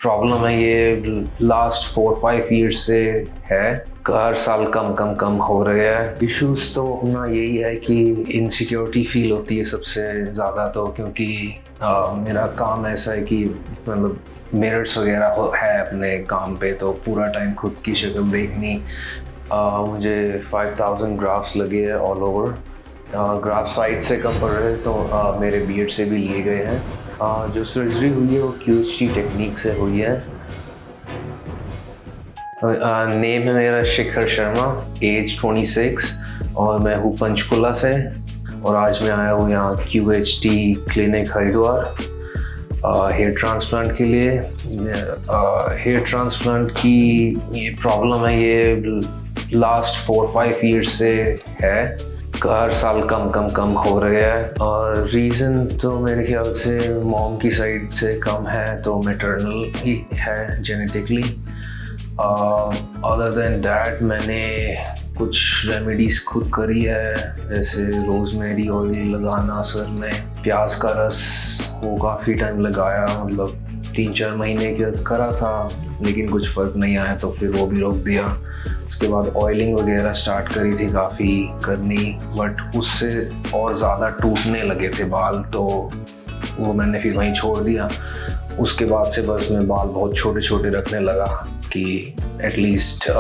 Problem है ये last 4-5 years से है। हर साल कम हो रहे हैं। इश्यूज तो अपना यही है कि इनसिक्योरिटी फील होती है सबसे ज़्यादा, तो क्योंकि मेरा काम ऐसा है कि मतलब मिरर्स वगैरह है अपने काम पे, तो पूरा टाइम खुद की शक्ल देखनी। मुझे 5000 ग्राफ्स लगे हैं ऑल ओवर। ग्राफ साइड से कम पड़ रहे हैं तो मेरे बीएड से भी लिए गए हैं। जो सर्जरी हुई है वो QHT टेक्निक से हुई है। नेम है मेरा शिखर शर्मा, एज 26 और मैं हूँ पंचकुला से, और आज मैं आया हूँ यहाँ QHT clinic Haridwar hair transplant के लिए। हेयर ट्रांसप्लांट की ये प्रॉब्लम है ये लास्ट 4-5 ईयर्स से है। हर साल कम हो रहे हैं, और रीज़न तो मेरे ख्याल से मॉम की साइड से कम है, तो मैटरनल ही है जेनेटिकली। अदर देन दैट मैंने कुछ रेमेडीज़ खुद करी है, जैसे रोज़मेरी ऑयल लगाना सर में, प्याज का रस वो काफ़ी टाइम लगाया, मतलब 3-4 महीने का करा था, लेकिन कुछ फ़र्क नहीं आया तो फिर वो भी रोक दिया। उसके बाद ऑयलिंग वगैरह स्टार्ट करी थी काफ़ी करनी, बट उससे और ज़्यादा टूटने लगे थे बाल, तो वो मैंने फिर वहीं छोड़ दिया। उसके बाद से बस मैं बाल बहुत छोटे छोटे रखने लगा कि एटलीस्ट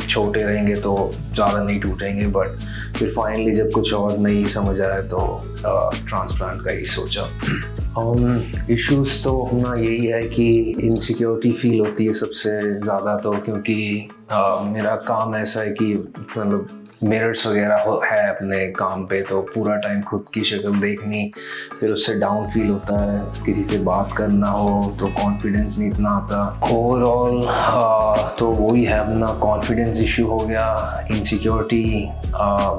छोटे रहेंगे तो ज़्यादा नहीं टूटेंगे। बट फिर फाइनली जब कुछ और नहीं समझ आया तो ट्रांसप्लांट का ही सोचा। इश्यूज़ तो अपना यही है कि इनसिक्योरिटी फील होती है सबसे ज़्यादा, तो क्योंकि मेरा काम ऐसा है कि मतलब मिरर्स वगैरह है अपने काम पे, तो पूरा टाइम खुद की शक्ल देखनी, फिर उससे डाउन फील होता है। किसी से बात करना हो तो कॉन्फिडेंस नहीं इतना आता। ओवरऑल तो वही है, अपना कॉन्फिडेंस इशू हो गया, इनसिक्योरिटी।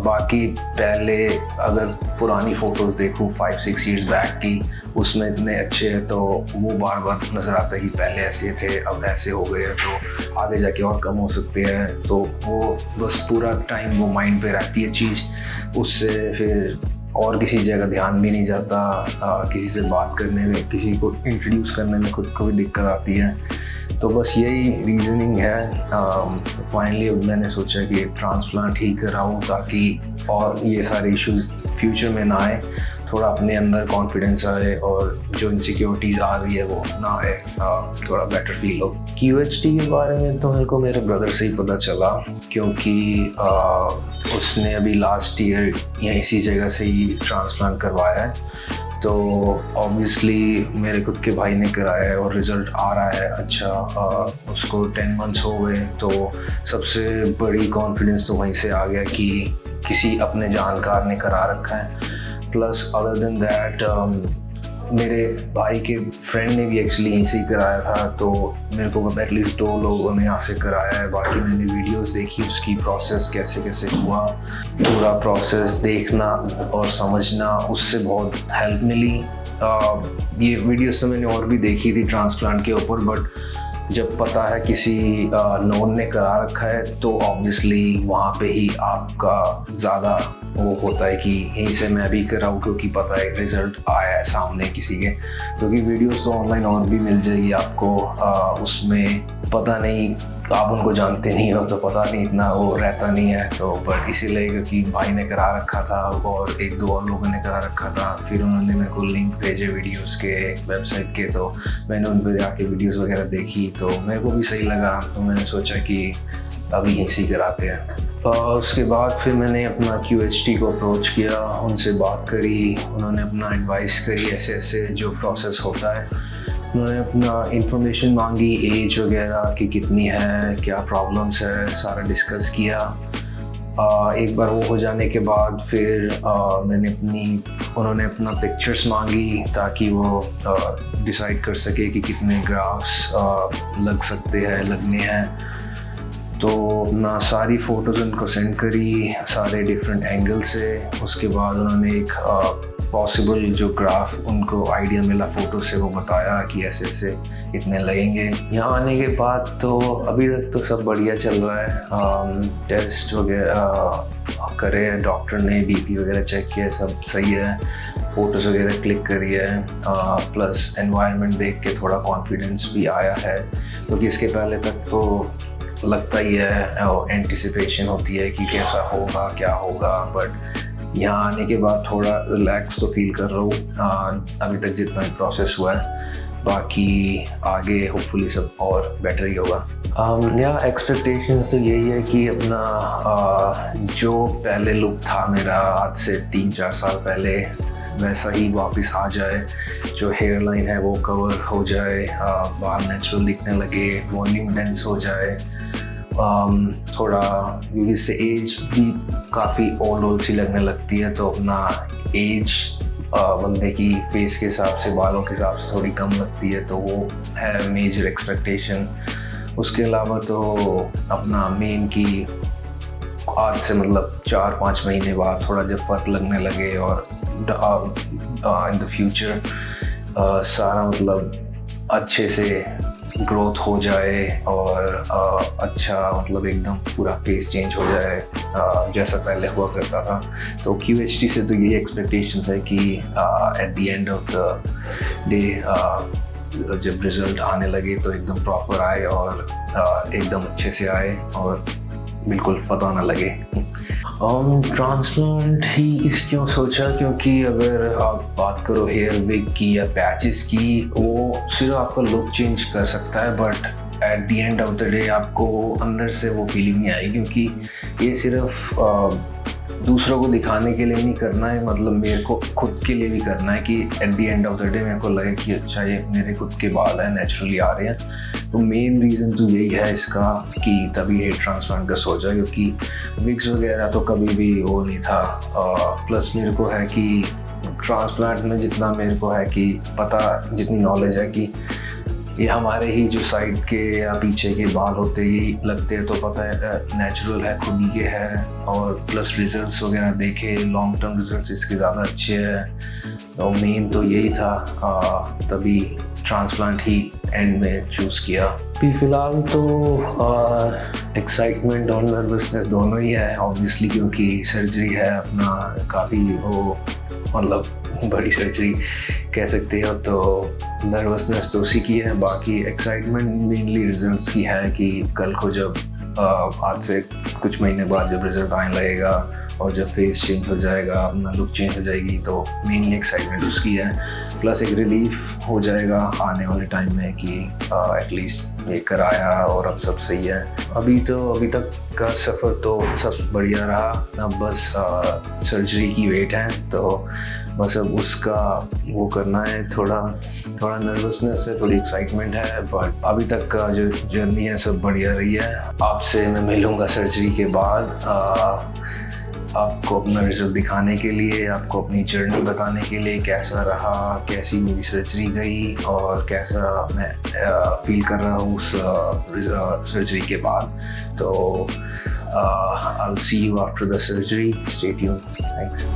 बाकी पहले अगर पुरानी फ़ोटोज़ देखूँ 5-6 ईयर्स बैक की, उसमें इतने अच्छे हैं, तो वो बार बार नज़र आता है कि पहले ऐसे थे अब ऐसे हो गए हैं, तो आगे जाके और कम हो सकते हैं। तो वो बस पूरा टाइम वो माइंड पे रहती है चीज़, उससे फिर और किसी जगह ध्यान भी नहीं जाता। किसी से बात करने में, किसी को इंट्रोड्यूस करने में खुद को भी दिक्कत आती है। तो बस यही रीज़निंग है। फाइनली मैंने सोचा कि ट्रांसप्लांट ही कराऊँ ताकि और ये सारे इश्यूज फ्यूचर में ना आए, थोड़ा अपने अंदर कॉन्फिडेंस आए और जो इनसिक्योरिटीज़ आ रही है वो ना आए, थोड़ा बेटर फील हो। QHT के बारे में तो मेरे को मेरे ब्रदर से ही पता चला, क्योंकि उसने अभी लास्ट ईयर या इसी जगह से ही ट्रांसप्लांट करवाया है। तो ऑब्वियसली मेरे खुद के भाई ने कराया है और रिज़ल्ट आ रहा है अच्छा। उसको 10 मंथ्स हो गए, तो सबसे बड़ी कॉन्फिडेंस तो वहीं से आ गया कि किसी अपने जानकार ने करा रखा है। प्लस अदर देन दैट मेरे भाई के फ्रेंड ने भी एक्चुअली यहीं से ही कराया था, तो मेरे को पता एटलीस्ट 2 लोगों ने यहाँ से कराया है। बाकी मैंने वीडियोस देखी उसकी प्रोसेस कैसे कैसे हुआ, पूरा प्रोसेस देखना और समझना, उससे बहुत हेल्प मिली। ये वीडियोस तो मैंने और भी देखी थी ट्रांसप्लांट के ऊपर, बट जब पता है किसी नोन ने करा रखा है तो ऑब्वियसली वहाँ पे ही आपका ज़्यादा वो होता है कि यहीं से मैं भी कराऊँ, क्योंकि पता है रिज़ल्ट आया है सामने किसी के। क्योंकि वीडियोस तो ऑनलाइन और भी मिल जाएगी आपको, उसमें पता नहीं, आप उनको जानते नहीं हो तो पता नहीं इतना वो रहता नहीं है। तो बट इसीलिए क्योंकि भाई ने करा रखा था और 1-2 और लोगों ने करा रखा था, फिर उन्होंने मेरे को लिंक भेजे वीडियोस के वेबसाइट के, तो मैंने उन पर जाके वीडियोस वगैरह देखी, तो मेरे को भी सही लगा, तो मैंने सोचा कि अभी यहीं से कराते हैं। उसके बाद फिर मैंने अपना QHT को अप्रोच किया, उनसे बात करी, उन्होंने अपना एडवाइस करी ऐसे ऐसे जो प्रोसेस होता है। उन्होंने अपना इंफॉर्मेशन मांगी, एज वगैरह कि कितनी है, क्या प्रॉब्लम्स है, सारा डिस्कस किया। एक बार वो हो जाने के बाद फिर उन्होंने अपना पिक्चर्स मांगी ताकि वो डिसाइड कर सके कि कितने ग्राफ्स लग सकते हैं, लगने हैं। तो अपना सारी फ़ोटोज़ उनको सेंड करी, सारे डिफरेंट एंगल से। उसके बाद उन्होंने एक पॉसिबल जो ग्राफ उनको आइडिया मिला फ़ोटो से, वो बताया कि ऐसे ऐसे इतने लगेंगे। यहाँ आने के बाद तो अभी तक तो सब बढ़िया चल रहा है। टेस्ट वगैरह करे, डॉक्टर ने बीपी वगैरह चेक किया, सब सही है। फ़ोटोज़ वगैरह क्लिक करी है, प्लस एनवायरनमेंट देख के थोड़ा कॉन्फिडेंस भी आया है, क्योंकि इसके पहले तक तो लगता ही है, एंटिसिपेशन होती है कि कैसा होगा क्या होगा। बट यहाँ आने के बाद थोड़ा रिलैक्स तो फील कर रहा हूँ अभी तक जितना भी प्रोसेस हुआ है। बाकी आगे होपफुली सब और बेटर ही होगा। या एक्सपेक्टेशंस तो यही है कि अपना जो पहले लुक था मेरा आज से 3-4 साल पहले, वैसा ही वापस आ जाए। जो हेयर लाइन है वो कवर हो जाए, बाल नेचुरल दिखने लगे, वॉल्यूम डेंस हो जाए। थोड़ा क्योंकि इससे एज भी काफ़ी ओल्ड सी लगने लगती है, तो अपना एज बंदे की फेस के हिसाब से, बालों के हिसाब से थोड़ी कम लगती है, तो वो है मेजर एक्सपेक्टेशन। उसके अलावा तो अपना मेन की आज से मतलब 4-5 महीने बाद थोड़ा जब फ़र्क लगने लगे और इन द फ्यूचर सारा मतलब अच्छे से ग्रोथ हो जाए और अच्छा मतलब एकदम पूरा फेस चेंज हो जाए जैसा पहले हुआ करता था। तो QHT से तो यही एक्सपेक्टेशंस है कि at the end of the day जब रिज़ल्ट आने लगे तो एकदम प्रॉपर आए और एकदम अच्छे से आए और बिल्कुल पता ना लगे। ट्रांसप्लांट ही इस क्यों सोचा, क्योंकि अगर आप बात करो हेयर विग की या पैचेस की, वो सिर्फ आपका लुक चेंज कर सकता है, but at the end of the day आपको अंदर से वो फीलिंग नहीं आएगी, क्योंकि ये सिर्फ दूसरों को दिखाने के लिए नहीं करना है, मतलब मेरे को खुद के लिए भी करना है कि at the end of the day मेरे को लगे कि अच्छा ये मेरे खुद के बाल हैं, नेचुरली आ रहे हैं। तो मेन रीज़न तो यही है इसका कि तभी हेयर ट्रांसप्लांट का सोचा, क्योंकि विग्स वगैरह तो कभी भी वो नहीं था। प्लस मेरे को है कि ट्रांसप्लांट में जितना मेरे को है कि पता, जितनी नॉलेज है कि ये हमारे ही जो साइड के या पीछे के बाल होते हैं यही लगते हैं, तो पता है नेचुरल है, खुद ही के है। और प्लस रिजल्ट्स वगैरह देखे, लॉन्ग टर्म रिजल्ट्स इसके ज़्यादा अच्छे हैं, तो मेन तो यही था। तभी ट्रांसप्लांट ही एंड में चूज़ किया। अभी फ़िलहाल तो एक्साइटमेंट और नर्वसनेस दोनों ही है ऑब्वियसली, क्योंकि सर्जरी है अपना, काफ़ी वो मतलब बड़ी सर्जरी कह सकते हो, तो नर्वसनेस तो उसी की है। बाकी एक्साइटमेंट मेनली रिजल्ट्स की है कि कल को जब आज से कुछ महीने बाद जब रिजल्ट आने लगेगा और जब फेस चेंज हो जाएगा, अपना लुक चेंज हो जाएगी, तो मेनली एक्साइटमेंट उसकी है। प्लस एक रिलीफ हो जाएगा आने वाले टाइम में कि एटलीस्ट ये कराया और अब सब सही है। अभी तक का सफ़र तो सब बढ़िया रहा, अब बस सर्जरी की वेट है, तो बस अब उसका वो करना है। थोड़ा नर्वसनेस है, थोड़ी एक्साइटमेंट है, बट अभी तक का जो जर्नी है सब बढ़िया रही है। आपसे मैं मिलूँगा सर्जरी के बाद आपको अपना रिजल्ट दिखाने के लिए, आपको अपनी जर्नी बताने के लिए, कैसा रहा, कैसी मेरी सर्जरी गई और कैसा मैं फील कर रहा हूँ उस सर्जरी के बाद। तो I'll see you after the surgery. Stay tuned. Thanks.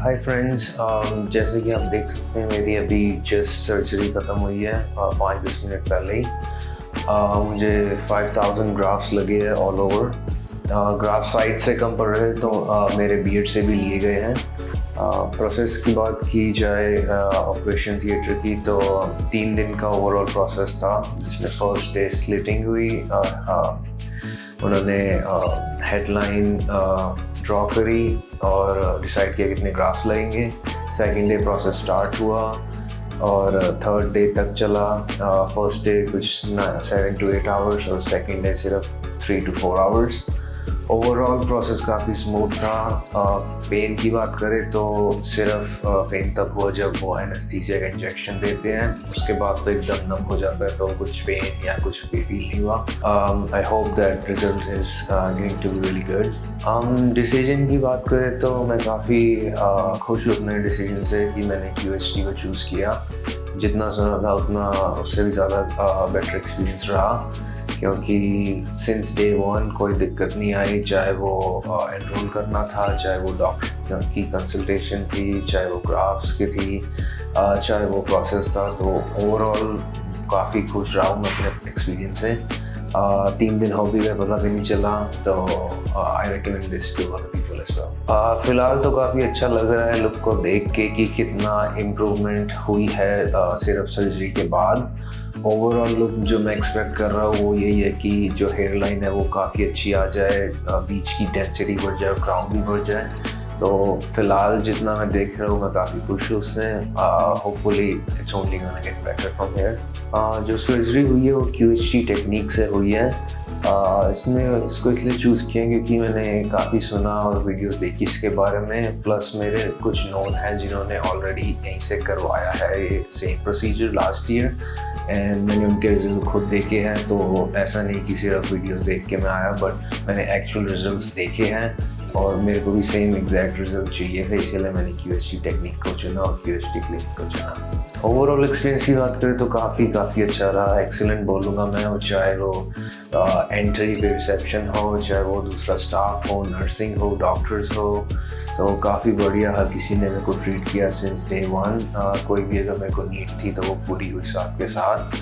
Hi friends, जैसे कि आप देख सकते हैं मेरी अभी जस्ट सर्जरी ख़त्म हुई है 5-10 मिनट पहले ही। मुझे 5000 ग्राफ्स लगे हैं ऑल ओवर। ग्राफ साइड से कम पड़ रहे तो मेरे बीएड से भी लिए गए हैं। प्रोसेस की बात की जाए ऑपरेशन थिएटर की, तो 3 दिन का ओवरऑल प्रोसेस था, जिसमें फर्स्ट डे स्लिटिंग हुई। उन्होंने हेडलाइन ड्रॉ करी और डिसाइड किया कितने ग्राफ्स लगेंगे। सेकेंड डे प्रोसेस स्टार्ट हुआ और थर्ड डे तक चला। फर्स्ट डे कुछ 7 to 8 आवर्स और सेकेंड डे सिर्फ 3 to 4 आवर्स। ओवरऑल प्रोसेस काफ़ी स्मूथ था। पेन की बात करें तो सिर्फ पेन तब हुआ जब वो एनेस्थीसिया का इंजेक्शन देते हैं, उसके बाद तो एकदम नम हो जाता है, तो कुछ पेन या कुछ भी फील नहीं हुआ। I hope that result is going to be really good. Decision की बात करें तो मैं काफ़ी खुश हूँ अपने डिसीजन से कि मैंने QHT को चूज़ किया। जितना सुना था उतना उससे भी ज़्यादा बेटर एक्सपीरियंस रहा, क्योंकि सिंस डे 1 कोई दिक्कत नहीं आई, चाहे वो एनरोल करना था, चाहे वो डॉक्टर की कंसल्टेशन थी, चाहे वो ग्राफ्स की थी, चाहे वो प्रोसेस था। तो ओवरऑल काफ़ी खुश रहा हूँ मैं अपने एक्सपीरियंस से। 3 दिन हो भी गए, पता भी नहीं चला, तो I recommend this to other people as well. फ़िलहाल तो काफ़ी अच्छा लग रहा है लुक को देख के कि कितना इम्प्रूवमेंट हुई है सिर्फ सर्जरी के बाद। ओवरऑल लुक जो मैं एक्सपेक्ट कर रहा हूँ वो यही है कि जो हेयर लाइन है वो काफ़ी अच्छी आ जाए, बीच की डेंसिटी बढ़ जाए, क्राउन भी बढ़ जाए। तो फ़िलहाल जितना मैं देख रहा हूँ मैं काफ़ी खुश हूँ उससे। Hopefully it's only gonna get better from here. जो सर्जरी हुई है वो QHT टेक्निक से हुई है। इसमें इसको इसलिए चूज़ किया क्योंकि मैंने काफ़ी सुना और वीडियोस देखी इसके बारे में, प्लस मेरे कुछ नोन हैं जिन्होंने ऑलरेडी यहीं से करवाया है ये same procedure last year, and मैंने उनके रिजल्ट खुद देखे हैं। तो ऐसा नहीं कि सिर्फ वीडियोस देख के मैं आया, बट मैंने एक्चुअल रिजल्ट्स देखे हैं और मेरे को भी सेम एग्जैक्ट रिजल्ट चाहिए थे, इसीलिए मैंने QHT टेक्निक को चुना और QHT क्लिनिक को चुना। ओवरऑल एक्सपीरियंस की बात करें तो काफ़ी अच्छा रहा, एक्सीलेंट बोलूँगा मैं। चाहे वो एंट्री पे रिसेप्शन हो, चाहे वो दूसरा स्टाफ हो, नर्सिंग हो, डॉक्टर्स हो, तो काफ़ी बढ़िया हर किसी ने मेरे को ट्रीट किया सिंस डे 1। कोई भी अगर मेरे को नीड थी तो वो पूरी हुई साथ के साथ।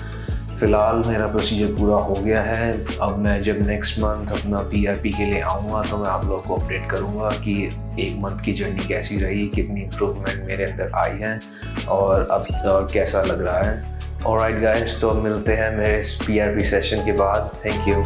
फ़िलहाल मेरा प्रोसीजर पूरा हो गया है। अब मैं जब नेक्स्ट मंथ अपना PRP के लिए आऊँगा तो मैं आप लोगों को अपडेट करूँगा कि 1 मंथ की जर्नी कैसी रही, कितनी इम्प्रूवमेंट मेरे अंदर आई है और अब कैसा लग रहा है। ऑलराइट गाइस, तो अब मिलते हैं मेरे इस PRP सेशन के बाद। Thank you.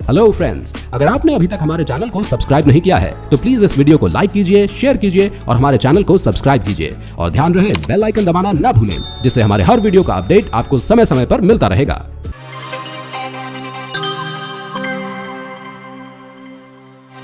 हेलो फ्रेंड्स, अगर आपने अभी तक हमारे चैनल को सब्सक्राइब नहीं किया है तो प्लीज इस वीडियो को लाइक कीजिए, शेयर कीजिए और हमारे चैनल को सब्सक्राइब कीजिए। और ध्यान रहे बेल आइकन दबाना ना भूलें, जिससे हमारे हर वीडियो का अपडेट आपको समय समय पर मिलता रहेगा।